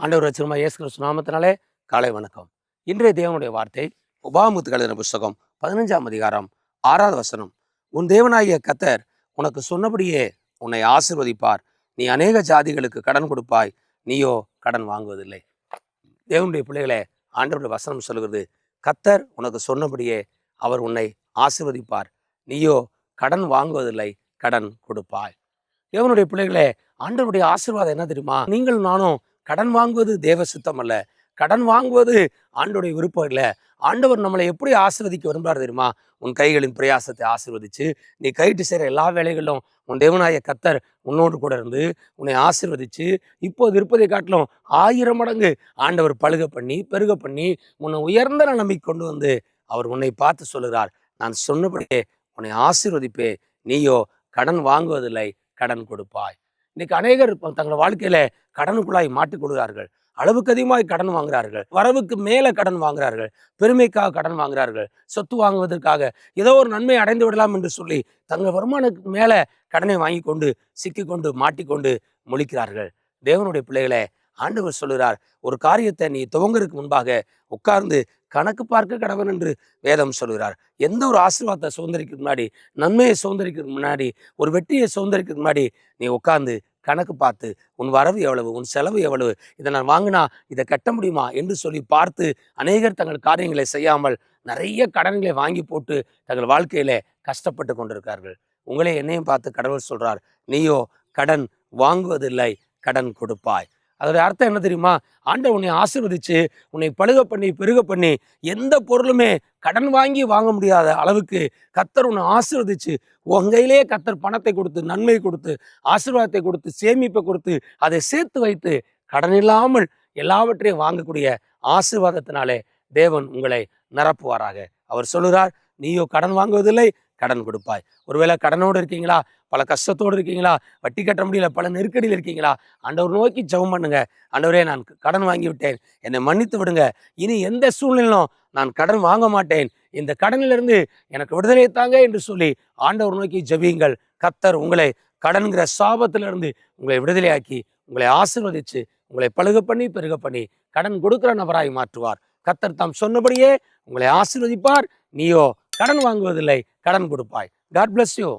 ஆண்டவர் ரட்சகருமா இயேசு கிறிஸ்து நாமத்தினாலே காலை வணக்கம். இன்றைய தேவனுடைய வார்த்தை உபாகமத்துக்கு எழுதின புஸ்தகம் 15ஆம் அதிகாரம் 6வது வசனம். உன் தேவனாகிய கர்த்தர் உனக்கு சொன்னபடியே உன்னை ஆசீர்வதிப்பார். நீ அநேக ஜாதிகளுக்கு கடன் கொடுப்பாய், நீயோ கடன் வாங்குவதில்லை. தேவனுடைய பிள்ளைகளே, ஆண்டவருடைய வசனம் சொல்கிறது, கர்த்தர் உனக்கு சொன்னபடியே அவர் உன்னை ஆசீர்வதிப்பார், நீயோ கடன் வாங்குவதில்லை, கடன் கொடுப்பாய். தேவனுடைய பிள்ளைகளே, ஆண்டவருடைய ஆசீர்வாதம் என்ன தெரியுமா? நீங்கள் நானும் கடன் வாங்குவது தேவ சித்தம் அல்ல. கடன் வாங்குவது ஆண்டவருடைய விருப்பம் இல்லை. ஆண்டவர் நம்மளை எப்படி ஆசீர்வதிக்க விரும்புறாரு தெரியுமா? உன் கைகளின் பிரயாசத்தை ஆசீர்வதிச்சு, நீ கைட்டு செய்கிற எல்லா வேலைகளிலும் உன் தேவனாய கர்த்தர் உன்னோடு கூட இருந்து உன்னை ஆசீர்வதிச்சு, இப்போது இருப்பதை காட்டிலும் 1000 மடங்கு ஆண்டவர் பழுக பண்ணி பெருக பண்ணி உன்னை உயர்ந்த நிலைமைக்கு கொண்டு வந்து அவர் உன்னை பார்த்து சொல்லுகிறார், நான் சொன்னபடியே உன்னை ஆசீர்வதிப்பே, நீயோ கடன் வாங்குவதில்லை, கடன் கொடுப்பாய். இன்னைக்கு அநேகர் தங்கள் வாழ்க்கையில கடனுக்குள்ளாய் மாட்டிக் கொள்கிறார்கள். அளவுக்கு அதிகமாய் கடன் வாங்குகிறார்கள், வரவுக்கு மேல கடன் வாங்குகிறார்கள், பெருமைக்காக கடன் வாங்குகிறார்கள், சொத்து வாங்குவதற்காக ஏதோ ஒரு நன்மை அடைந்து விடலாம் என்று சொல்லி தங்கள் வருமானத்துக்கு மேல கடனை வாங்கி கொண்டு சிக்கிக்கொண்டு மாட்டிக்கொண்டு முழிக்கிறார்கள். தேவனுடைய பிள்ளைகளே, ஆண்டவர் சொல்லுகிறார், ஒரு காரியத்தை நீ துவங்குறதுக்கு முன்பாக உட்கார்ந்து கணக்கு பார்க்க கடவன் என்று வேதம் சொல்கிறார். எந்த ஒரு ஆசீர்வாதத்தை சுதந்திரிக்கிறதுக்கு முன்னாடி, நன்மையை சுதந்திரிக்கிறதுக்கு முன்னாடி, ஒரு வெற்றியை சுதந்திரிக்கிறதுக்கு முன்னாடி நீ உட்கார்ந்து கணக்கு பார்த்து, உன் வரவு எவ்வளவு, உன் செலவு எவ்வளவு, இதை நான் வாங்கினா இதை கட்ட முடியுமா என்று சொல்லி பார்த்து அநேகர் தங்கள் காரியங்களை செய்யாமல் நிறைய கடன்களை வாங்கி போட்டு தங்கள் வாழ்க்கையில கஷ்டப்பட்டு கொண்டிருக்கார்கள். உங்களே என்னையும் பார்த்து கடவுள் சொல்றார், நீயோ கடன் வாங்குவதில்லை, கடன் கொடுப்பாய். அதோடைய அர்த்தம் என்ன தெரியுமா? ஆண்டவர் உன்னை ஆசீர்வதிச்சு உன்னை பழுக பண்ணி பெருக பண்ணி எந்த பொருளுமே கடன் வாங்கி வாங்க முடியாத அளவுக்கு கர்த்தர் உன்னை ஆசீர்வதிச்சு உன் கையிலேயே கர்த்தர் பணத்தை கொடுத்து நன்மை கொடுத்து ஆசீர்வாதத்தை கொடுத்து சேமிப்பை கொடுத்து அதை சேர்த்து வைத்து கடன் இல்லாமல் எல்லாவற்றையும் வாங்கக்கூடிய ஆசீர்வாதத்தினாலே தேவன் உங்களை நிரப்புவாராக. அவர் சொல்லுகிறார், நீயோ கடன் வாங்குவதில்லை, கடன் கொடுப்பாய். ஒருவேளை கடனோடு இருக்கீங்களா, பல கஷ்டத்தோடு இருக்கீங்களா, வட்டி கட்ட முடியல, பல நெருக்கடியில் இருக்கீங்களா, ஆண்டவர் நோக்கி ஜெபம் பண்ணுங்க. ஆண்டவரே, நான் கடன் வாங்கி விட்டேன், என்னை மன்னித்து விடுங்க, இனி எந்த சூழ்நிலையிலும் நான் கடன் வாங்க மாட்டேன், இந்த கடனிலிருந்து எனக்கு விடுதலை தாங்க என்று சொல்லி ஆண்டவர் நோக்கி ஜெபியுங்கள். கர்த்தர் உங்களை கடன்கிற சாபத்திலிருந்து உங்களை விடுதலையாக்கி உங்களை ஆசீர்வதிச்சு உங்களை பழுக பண்ணி பெருக பண்ணி கடன் கொடுக்கிற நபராய் மாற்றுவார். கர்த்தர் தாம் சொன்னபடியே உங்களை ஆசீர்வதிப்பார். நீயோ கடன் வாங்குவதில்லை, கடன் கொடுப்பாய். God bless you.